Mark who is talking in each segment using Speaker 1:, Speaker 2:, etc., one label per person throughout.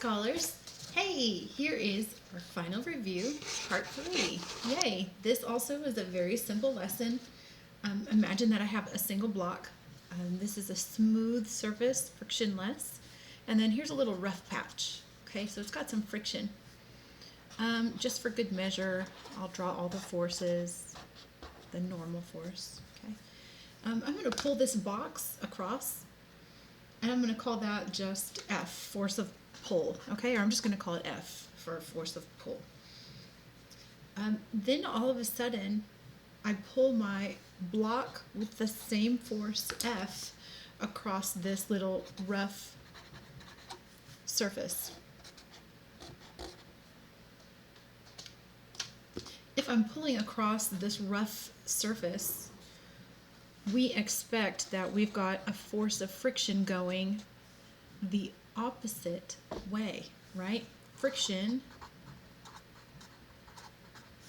Speaker 1: scholars. Hey, here is our final review, part 3. Yay! This also is a very simple lesson. Imagine that I have a single block. This is a smooth surface, frictionless. And then here's a little rough patch. Okay, so it's got some friction. Just for good measure, I'll draw all the forces, the normal force. Okay, I'm going to pull this box across, and I'm going to call that just F, force of pull. Okay, or I'm just going to call it F for force of pull. Then all of a sudden, I pull my block with the same force F across this little rough surface. If I'm pulling across this rough surface, we expect that we've got a force of friction going the opposite way, right? Friction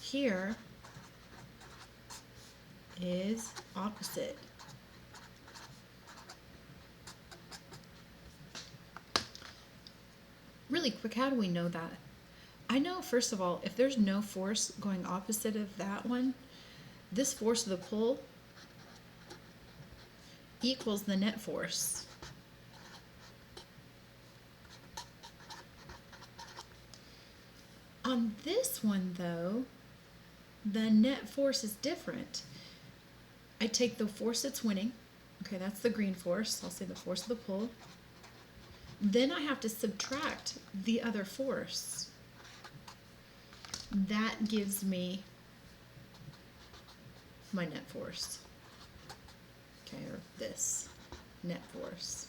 Speaker 1: here is opposite. Really quick, how do we know that? I know, first of all, if there's no force going opposite of that one, this force of the pull equals the net force. On this one, though, the net force is different. I take the force that's winning. Okay, that's the green force. I'll say the force of the pull. Then I have to subtract the other force. That gives me my net force. Okay, or this net force.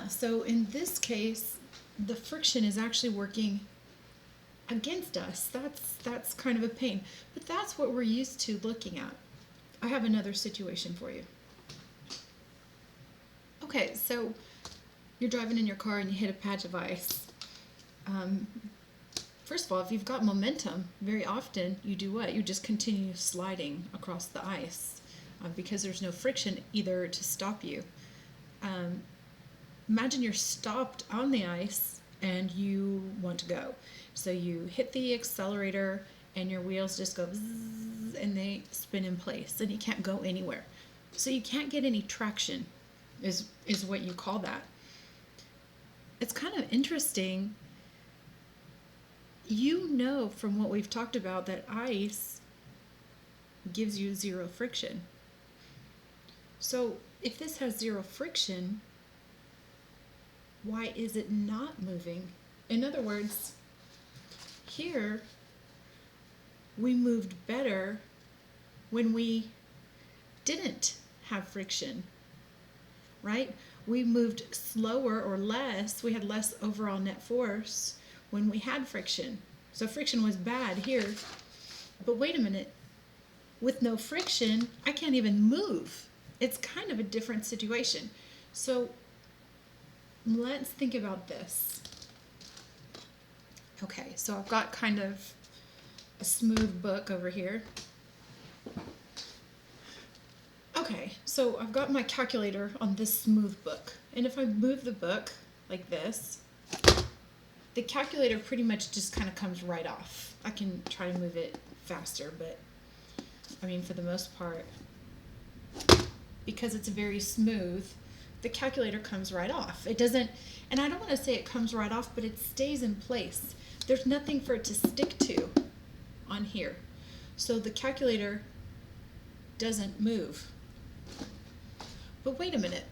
Speaker 1: So in this case, the friction is actually working against us. That's kind of a pain. But that's what we're used to looking at. I have another situation for you. Okay, so you're driving in your car and you hit a patch of ice. First of all, if you've got momentum, very often you do what? You just continue sliding across the ice because there's no friction either to stop you. Imagine you're stopped on the ice and you want to go. So you hit the accelerator and your wheels just go zzz, and they spin in place and you can't go anywhere. So you can't get any traction is what you call that. It's kind of interesting. You know from what we've talked about that ice gives you zero friction. So if this has zero friction, why is it not moving? In other words, here we moved better when we didn't have friction, right? We moved slower or less. We had less overall net force when we had friction. So friction was bad here. But wait a minute. With no friction, I can't even move. It's kind of a different situation. So let's think about this. Okay, so I've got kind of a smooth book over here. Okay, so I've got my calculator on this smooth book. And if I move the book like this, the calculator pretty much just kind of comes right off. I can try to move it faster, but I mean, for the most part, because it's very smooth, the calculator comes right off. It doesn't, and I don't want to say it comes right off, but it stays in place. There's nothing for it to stick to on here. So the calculator doesn't move. But wait a minute.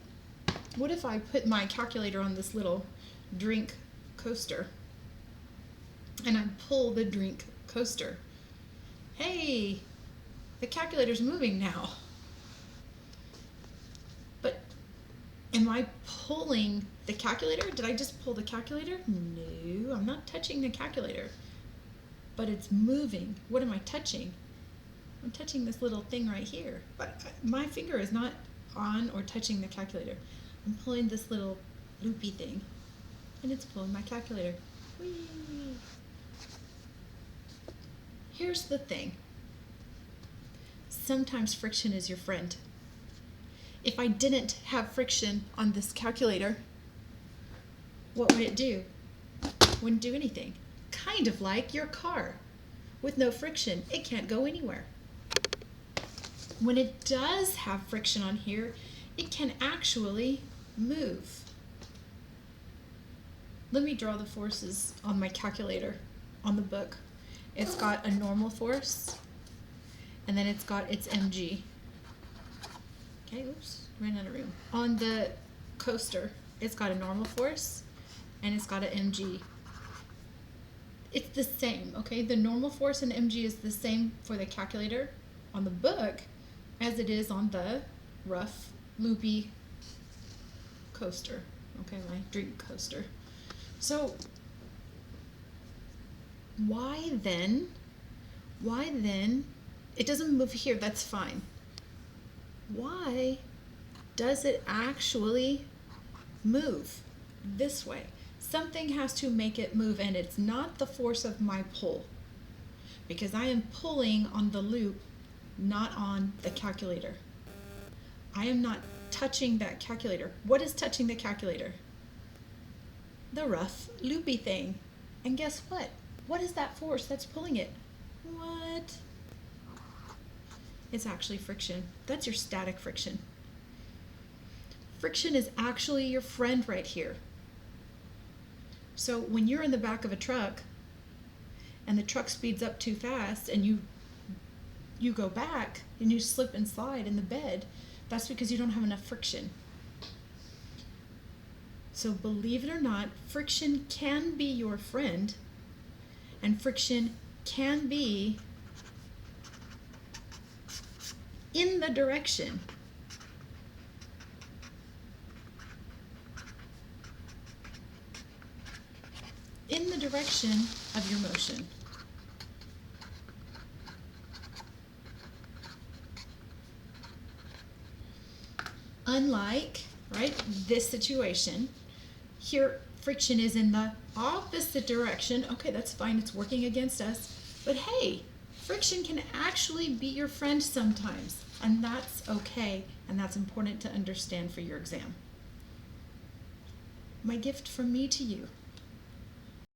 Speaker 1: What if I put my calculator on this little drink coaster and I pull the drink coaster? Hey, the calculator's moving now. But am I pulling the calculator? Did I just pull the calculator? No, I'm not touching the calculator. But it's moving. What am I touching? I'm touching this little thing right here. But my finger is not on or touching the calculator. I'm pulling this little loopy thing. And it's pulling my calculator. Whee! Here's the thing. Sometimes friction is your friend. If I didn't have friction on this calculator, what would it do? Wouldn't do anything. Kind of like your car. With no friction, it can't go anywhere. When it does have friction on here, it can actually move. Let me draw the forces on my calculator on the book. It's got a normal force, and then it's got its mg. Okay, oops, ran out of room. On the coaster, it's got a normal force, and it's got an mg. It's the same, okay? The normal force and mg is the same for the calculator on the book as it is on the rough, loopy coaster, okay, my drink coaster. So why then, it doesn't move here, that's fine. Why does it actually move this way? Something has to make it move, and it's not the force of my pull, because I am pulling on the loop, not on the calculator. I am not touching that calculator. What is touching the calculator? The rough, loopy thing. And guess what? What is that force that's pulling it? What? It's actually friction. That's your static friction. Friction is actually your friend right here. So when you're in the back of a truck and the truck speeds up too fast and you go back and you slip and slide in the bed, that's because you don't have enough friction. So believe it or not, friction can be your friend, and friction can be in the direction of your motion. Unlike, right, this situation, here friction is in the opposite direction. Okay, that's fine, it's working against us. But hey, friction can actually be your friend sometimes, and that's okay, and that's important to understand for your exam. My gift from me to you